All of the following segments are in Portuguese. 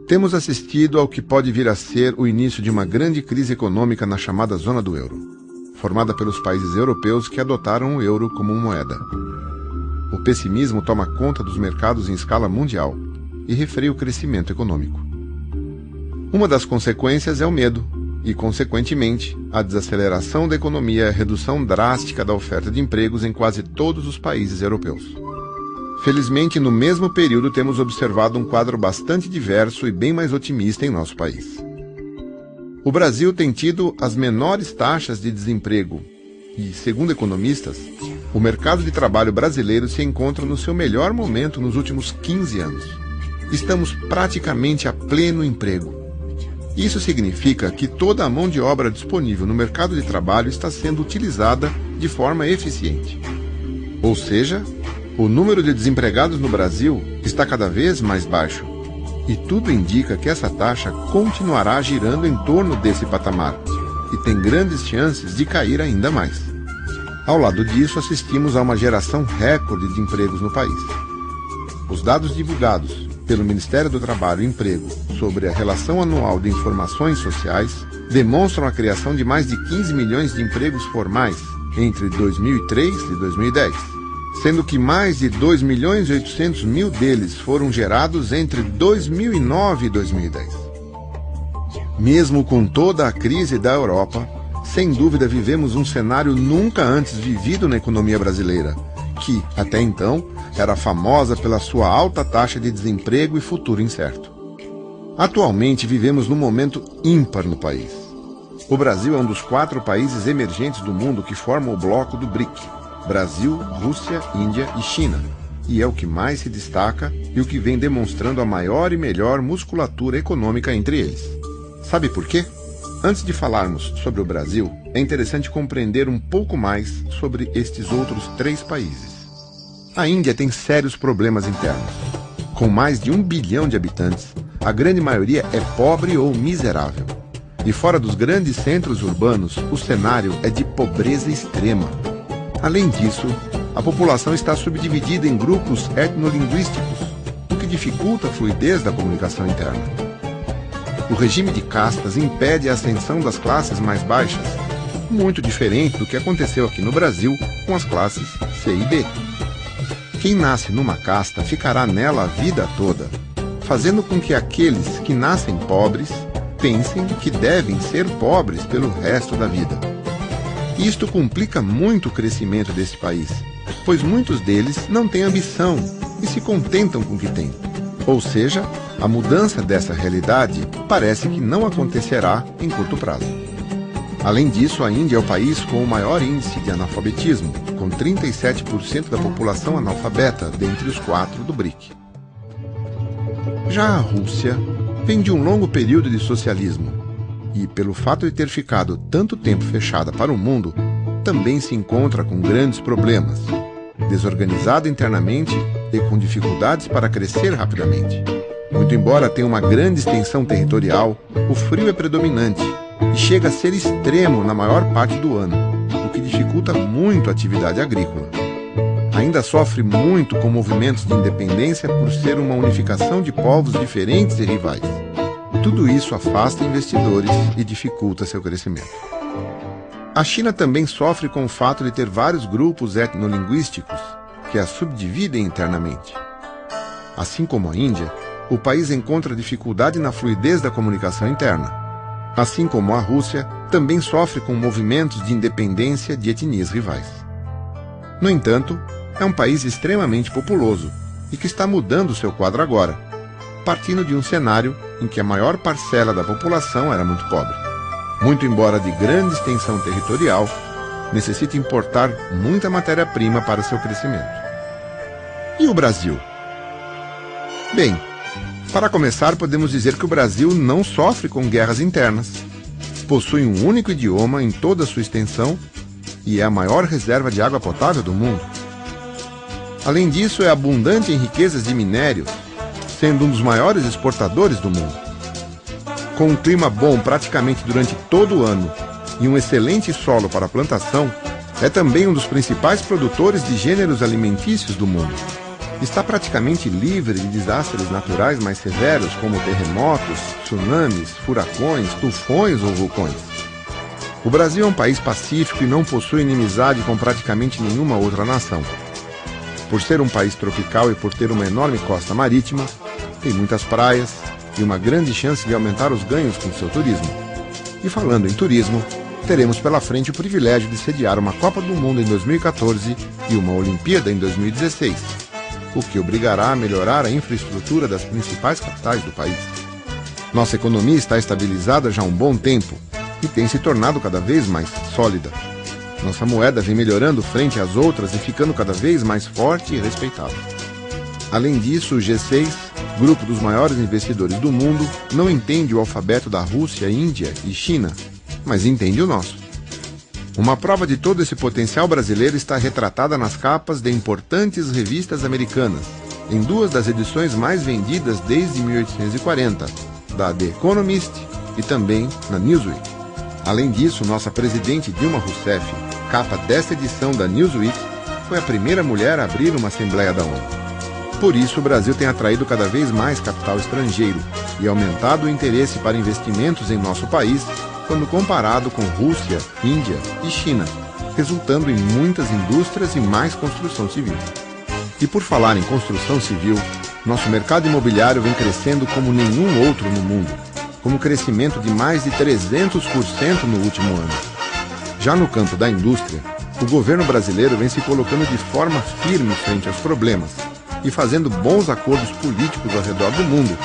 Temos assistido ao que pode vir a ser o início de uma grande crise econômica na chamada zona do euro, formada pelos países europeus que adotaram o euro como moeda. O pessimismo toma conta dos mercados em escala mundial e refreia o crescimento econômico. Uma das consequências é o medo e, consequentemente, a desaceleração da economia e a redução drástica da oferta de empregos em quase todos os países europeus. Felizmente, no mesmo período, temos observado um quadro bastante diverso e bem mais otimista em nosso país. O Brasil tem tido as menores taxas de desemprego e, segundo economistas, o mercado de trabalho brasileiro se encontra no seu melhor momento nos últimos 15 anos. Estamos praticamente a pleno emprego. Isso significa que toda a mão de obra disponível no mercado de trabalho está sendo utilizada de forma eficiente. Ou seja, o número de desempregados no Brasil está cada vez mais baixo, e tudo indica que essa taxa continuará girando em torno desse patamar e tem grandes chances de cair ainda mais. Ao lado disso, assistimos a uma geração recorde de empregos no país. Os dados divulgados pelo Ministério do Trabalho e Emprego sobre a relação anual de informações sociais demonstram a criação de mais de 15 milhões de empregos formais entre 2003 e 2010. Sendo que mais de 2.800.000 deles foram gerados entre 2009 e 2010. Mesmo com toda a crise da Europa, sem dúvida vivemos um cenário nunca antes vivido na economia brasileira, que, até então, era famosa pela sua alta taxa de desemprego e futuro incerto. Atualmente vivemos num momento ímpar no país. O Brasil é um dos 4 países emergentes do mundo que formam o bloco do BRIC, Brasil, Rússia, Índia e China, e é o que mais se destaca e o que vem demonstrando a maior e melhor musculatura econômica entre eles. Sabe por quê? Antes de falarmos sobre o Brasil, é interessante compreender um pouco mais sobre estes outros 3 países. A Índia tem sérios problemas internos. Com mais de 1 bilhão de habitantes, a grande maioria é pobre ou miserável. E fora dos grandes centros urbanos, o cenário é de pobreza extrema. Além disso, a população está subdividida em grupos etnolinguísticos, o que dificulta a fluidez da comunicação interna. O regime de castas impede a ascensão das classes mais baixas, muito diferente do que aconteceu aqui no Brasil com as classes C e D. Quem nasce numa casta ficará nela a vida toda, fazendo com que aqueles que nascem pobres pensem que devem ser pobres pelo resto da vida. Isto complica muito o crescimento desse país, pois muitos deles não têm ambição e se contentam com o que têm. Ou seja, a mudança dessa realidade parece que não acontecerá em curto prazo. Além disso, a Índia é o país com o maior índice de analfabetismo, com 37% da população analfabeta dentre os 4 do BRIC. Já a Rússia vem de um longo período de socialismo, e, pelo fato de ter ficado tanto tempo fechada para o mundo, também se encontra com grandes problemas, desorganizada internamente e com dificuldades para crescer rapidamente. Muito embora tenha uma grande extensão territorial, o frio é predominante e chega a ser extremo na maior parte do ano, o que dificulta muito a atividade agrícola. Ainda sofre muito com movimentos de independência por ser uma unificação de povos diferentes e rivais. Tudo isso afasta investidores e dificulta seu crescimento. A China também sofre com o fato de ter vários grupos etnolinguísticos que a subdividem internamente. Assim como a Índia, o país encontra dificuldade na fluidez da comunicação interna. Assim como a Rússia, também sofre com movimentos de independência de etnias rivais. No entanto, é um país extremamente populoso e que está mudando seu quadro agora, partindo de um cenário em que a maior parcela da população era muito pobre. Muito embora de grande extensão territorial, necessita importar muita matéria-prima para seu crescimento. E o Brasil? Bem, para começar, podemos dizer que o Brasil não sofre com guerras internas, possui um único idioma em toda a sua extensão e é a maior reserva de água potável do mundo. Além disso, é abundante em riquezas de minério, sendo um dos maiores exportadores do mundo. Com um clima bom praticamente durante todo o ano e um excelente solo para a plantação, é também um dos principais produtores de gêneros alimentícios do mundo. está praticamente livre de desastres naturais mais severos, como terremotos, tsunamis, furacões, tufões ou vulcões. O Brasil é um país pacífico e não possui inimizade com praticamente nenhuma outra nação. Por ser um país tropical e por ter uma enorme costa marítima, tem muitas praias e uma grande chance de aumentar os ganhos com seu turismo. E falando em turismo, teremos pela frente o privilégio de sediar uma Copa do Mundo em 2014 e uma Olimpíada em 2016, o que obrigará a melhorar a infraestrutura das principais capitais do país. Nossa economia está estabilizada já há um bom tempo e tem se tornado cada vez mais sólida. Nossa moeda vem melhorando frente às outras e ficando cada vez mais forte e respeitada. Além disso, o G6, grupo dos maiores investidores do mundo, não entende o alfabeto da Rússia, Índia e China, mas entende o nosso. Uma prova de todo esse potencial brasileiro está retratada nas capas de importantes revistas americanas, em duas das edições mais vendidas desde 1840, da The Economist e também na Newsweek. Além disso, nossa presidente Dilma Rousseff, capa desta edição da Newsweek, foi a primeira mulher a abrir uma Assembleia da ONU. Por isso, o Brasil tem atraído cada vez mais capital estrangeiro e aumentado o interesse para investimentos em nosso país quando comparado com Rússia, Índia e China, resultando em muitas indústrias e mais construção civil. E por falar em construção civil, nosso mercado imobiliário vem crescendo como nenhum outro no mundo, com um crescimento de mais de 300% no último ano. Já no campo da indústria, o governo brasileiro vem se colocando de forma firme frente aos problemas e fazendo bons acordos políticos ao redor do mundo,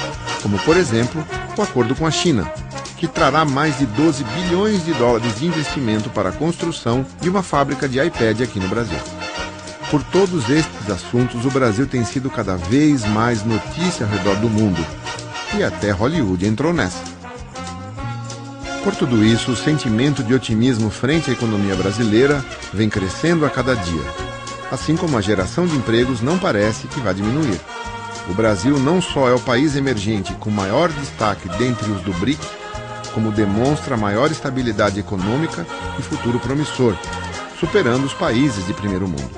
como, por exemplo, o acordo com a China, que trará mais de 12 bilhões de dólares de investimento para a construção de uma fábrica de iPad aqui no Brasil. Por todos estes assuntos, o Brasil tem sido cada vez mais notícia ao redor do mundo, e até Hollywood entrou nessa. Por tudo isso, o sentimento de otimismo frente à economia brasileira vem crescendo a cada dia, assim como a geração de empregos não parece que vai diminuir. O Brasil não só é o país emergente com maior destaque dentre os do BRIC, como demonstra maior estabilidade econômica e futuro promissor, superando os países de primeiro mundo.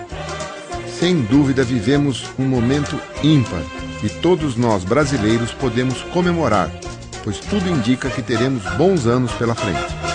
Sem dúvida, vivemos um momento ímpar e todos nós brasileiros podemos comemorar, pois tudo indica que teremos bons anos pela frente.